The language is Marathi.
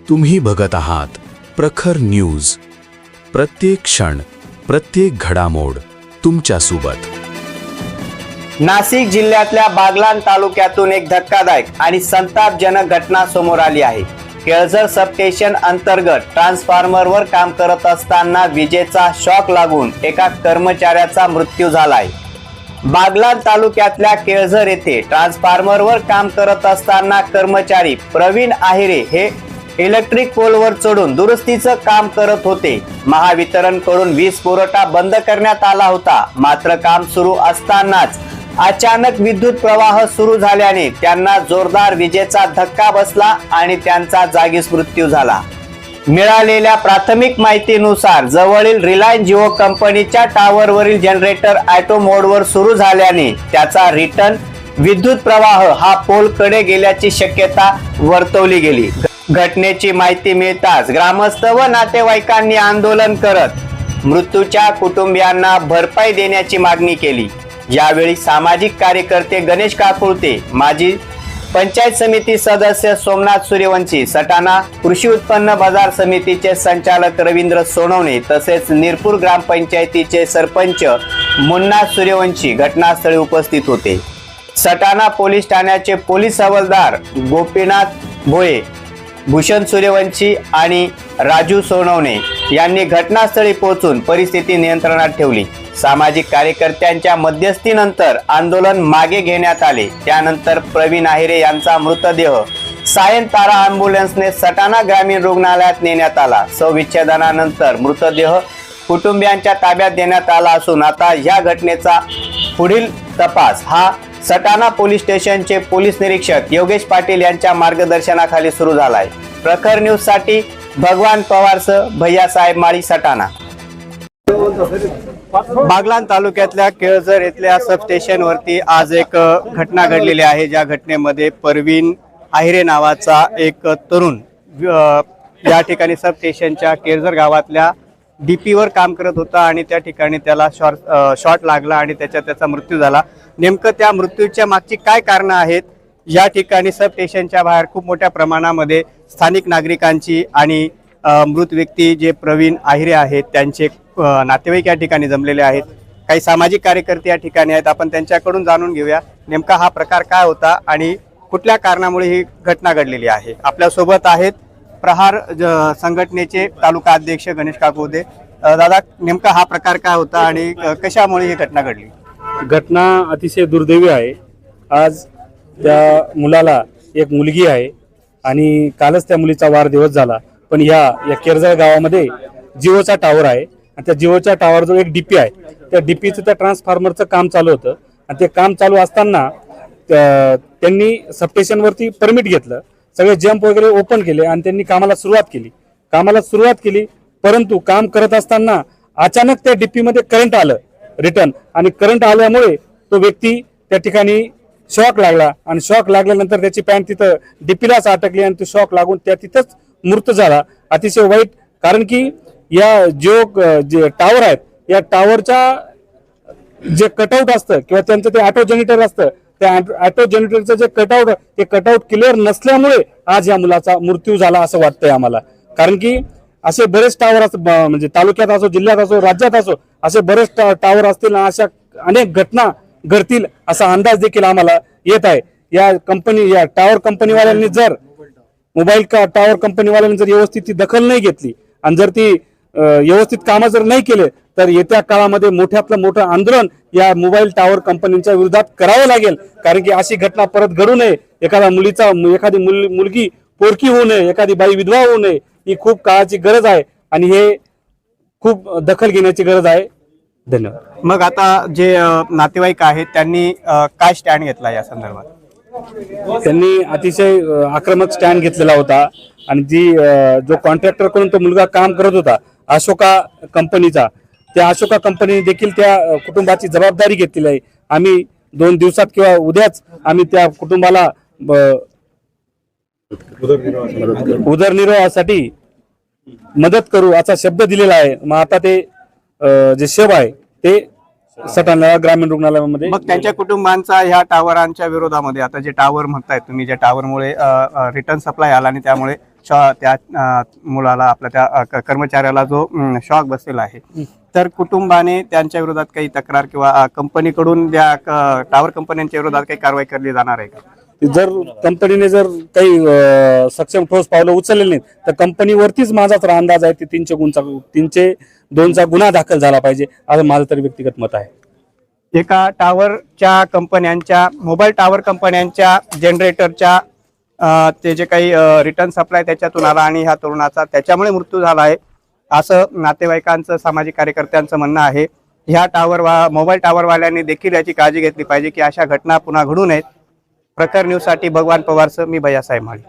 तुम्ही बघत आहात प्रखर न्यूज। प्रत्येक क्षण, प्रत्येक घडामोड तुमच्या सोबत। नाशिक जिल्ह्यातल्या बागलाण तालुक्यातून एक धक्कादायक आणि संतापजनक घटना समोर आली आहे। केळझर सबस्टेशन अंतर्गत ट्रान्सफॉर्मरवर काम करत असताना विजेचा शॉक लागून एका कर्मचाऱ्याचा मृत्यू झालाय। बागलाण तालुक्यातल्या केळझर येथे ट्रान्सफॉर्मरवर काम करत असताना कर्मचारी प्रवीण आहिरे हे इलेक्ट्रिक पोलवर चढून दुरुस्तीचं काम करत होते। महावितरण कडून वीज पुरवठा बंद करण्यात आला होता, मात्र काम सुरू असतानाच अचानक विद्युत प्रवाह सुरू झाल्याने त्यांना जोरदार विजेचा धक्का बसला आणि त्यांचा जागीच मृत्यू झाला। मिळालेल्या प्राथमिक माहितीनुसार जवळील रिलायन्स जिओ कंपनीच्या टावरवरील जनरेटर ऑटो मोडवर सुरू झाल्याने त्याचा रिटर्न विद्युत प्रवाह हा पोलकडे गेल्याची शक्यता वर्तवली गेली। घटनेची माहिती मिळताच ग्रामस्थ व नातेवाईकांनी आंदोलन करत मृत्यूच्या कुटुंबियांना भरपाई देण्याची मागणी केली। यावेळी सामाजिक कार्यकर्ते गणेश काकुळते, माजी पंचायत समिती सदस्य सोमनाथ सूर्यवंशी, सटाणा कृषी उत्पन्न बाजार समितीचे संचालक रवींद्र सोनवणे तसेच निरपूर ग्रामपंचायतीचे सरपंच मुन्ना सूर्यवंशी घटनास्थळी उपस्थित होते। सटाणा पोलीस ठाण्याचे पोलीस हवालदार गोपीनाथ भोये, भूषण सूर्यवंशी आणि राजू सोनवणे यांनी घटनास्थळी पोहोचून परिस्थिती नियंत्रणात ठेवली। सामाजिक कार्यकर्त्यांच्या मध्यस्थीनंतर आंदोलन मागे घेण्यात आले। त्यानंतर प्रवीण आहिरे यांचा मृतदेह सायन तारा अँब्युलन्सने सटाणा ग्रामीण रुग्णालयात नेण्यात आला। शवविच्छेदनानंतर मृतदेह कुटुंबियांच्या ताब्यात देण्यात आला असून आता या घटनेचा पुढील तपास हा सटाणा पोलीस स्टेशनचे पोलीस निरीक्षक योगेश पाटील यांच्या मार्गदर्शनाखाली सुरू झाला आहे। प्रखर न्यूज साठी भगवान पवारसह भैयासाहेब माळी, सटाणा। बागलाण तालुक्यातल्या केळझर येथल्या सबस्टेशन वरती आज एक घटना घडलेली आहे। ज्या घटनेमध्ये प्रवीण आहिरे नावाचा एक तरुण या ठिकाणी सबस्टेशनच्या केळझर गावातल्या डीपीवर काम करत होता आणि त्या ठिकाणी त्याला शॉर्ट लागला आणि त्याचा मृत्यू झाला। नेमकं त्या मृत्यूच्या मागची काय कारणं आहेत, या ठिकाणी सबस्टेशनच्या बाहेर खूप मोठ्या प्रमाणामध्ये स्थानिक नागरिकांची आणि मृत व्यक्ती जे प्रवीण आहिरे आहेत त्यांचे नातेवाईक या ठिकाणी जमलेले आहेत। काही सामाजिक कार्यकर्ते या ठिकाणी आहेत, आपण त्यांच्याकडून जाणून घेऊया नेमका हा प्रकार काय होता आणि कुठल्या कारणामुळे ही घटना घडलेली आहे। आपल्यासोबत आहेत प्रहार संघटनेचे तालुका अध्यक्ष गणेश काकुळते। दादा, नेमका हा प्रकार काय होता आणि कशामुळे ही घटना घडली? घटना अतिशय दुर्दैवी आहे। आज त्या मुलाला एक मुलगी आहे आणि कालच त्या मुलीचा वाढदिवस झाला, पण या केळझर गावामध्ये जिओचा टावर आहे आणि त्या जिओच्या टावरजवळ एक डीपी आहे। त्या डीपीचं त्या ट्रान्सफॉर्मरचं काम चालू होतं आणि ते काम चालू असताना त्यांनी सबस्टेशनवरती परमिट घेतलं, सगळे जंप वगैरे ओपन केले आणि त्यांनी कामाला सुरुवात केली। परंतु काम करत असताना अचानक त्या डीपीमध्ये करंट आलं रिटर्न, आणि करंट आल्यामुळे तो व्यक्ती त्या ठिकाणी शॉक लागला आणि शॉक लागल्यानंतर त्याची पॅन्ट तिथं डीपीलाच अटकली आणि तो शॉक लागून त्या तिथंच मृत झाला। अतिशय वाईट, कारण की या जे टावर आहेत या टावरच्या जे कटआउट असतं किंवा त्यांचं ते ऑटो जनरेटर असतं, त्या ऑटो जनरेटरचं जे कटआउट ते कटआउट क्लिअर नसल्यामुळे आज या मुलाचा मृत्यू झाला असं वाटतंय आम्हाला। कारण की असे बरेच टावर असतात, म्हणजे तालुक्यात असो, जिल्ह्यात असो, राज्यात असो, असे बरेच टावर असतील, अशा अनेक घटना घडतील असा अंदाज देखील आम्हाला येत आहे। या टावर कंपनीवाल्यांनी जर टावर कंपनीवाल्यांनी जर व्यवस्थित ती दखल नाही घेतली आणि जर ती व्यवस्थित कामं जर नाही केले तर येत्या काळामध्ये मोठ्यातलं मोठं आंदोलन या मोबाईल टावर कंपनीच्या विरोधात करावं लागेल। कारण की अशी घटना परत घडू नये, एखादी मुलगी पोरकी होऊ नये, एखादी बाई विधवा होऊ नये, ही खूप काळाची गरज आहे आणि हे खूप दखल घेण्याची गरज आहे। धन्यवाद। मग आता जे नातेवाईक आहेत त्यांनी काय स्टँड घेतला या संदर्भात? त्यांनी अतिशय आक्रमक स्टँड घेतलेला होता आणि जो कॉन्ट्रॅक्टर कडून तो मुलगा काम करत होता अशोका कंपनीचा, त्या अशोका कंपनीने देखील त्या कुटुंबाची जबाबदारी घेतलेली आहे। आम्ही 2 दिवसात किंवा उद्याच आम्ही त्या कुटुंबाला उदरनिर्वाहासाठी मदत करू असा शब्द दिलेला आहे। मग आता ते जे शव आहे ते सटाणा ग्रामीण रुग्णालयामध्ये। मग त्यांच्या कुटुंबांचा ह्या टावरांच्या विरोधामध्ये आता जे टावर म्हणताय तुम्ही, ज्या टावरमुळे रिटर्न सप्लाय आला आणि त्यामुळे त्या मुलाला आपल्या त्या कर्मचाऱ्याला जो शॉक बसलेला आहे, तर कुटुंबाने त्यांच्या विरोधात काही तक्रार किंवा कंपनीकडून त्या टावर कंपन्यांच्या विरोधात काही कारवाई केली जाणार आहे का? जर कंपनीने जर काही सक्षम ठोस पावलं उचलले नाहीत तर कंपनीवरतीच माझा तर अंदाज आहे ते 302चा गुन्हा दाखल झाला पाहिजे असं माझं तरी व्यक्तिगत मत आहे. एका टावरच्या कंपन्यांच्या मोबाईल टावर कंपन्यांच्या जनरेटरच्या ते जे काही रिटर्न सप्लाय त्याच्यातून आला आणि ह्या तरुणाचा त्याच्यामुळे मृत्यू झाला आहे असं नातेवाईकांचं, सामाजिक कार्यकर्त्यांचं म्हणणं आहे. ह्या मोबाईल टावरवाल्यांनी देखील याची काळजी घेतली पाहिजे की अशा घटना पुन्हा घडू नयेत. प्रखर न्यूजसाठी भगवान पवारसह मी भैयासाहेब माळी.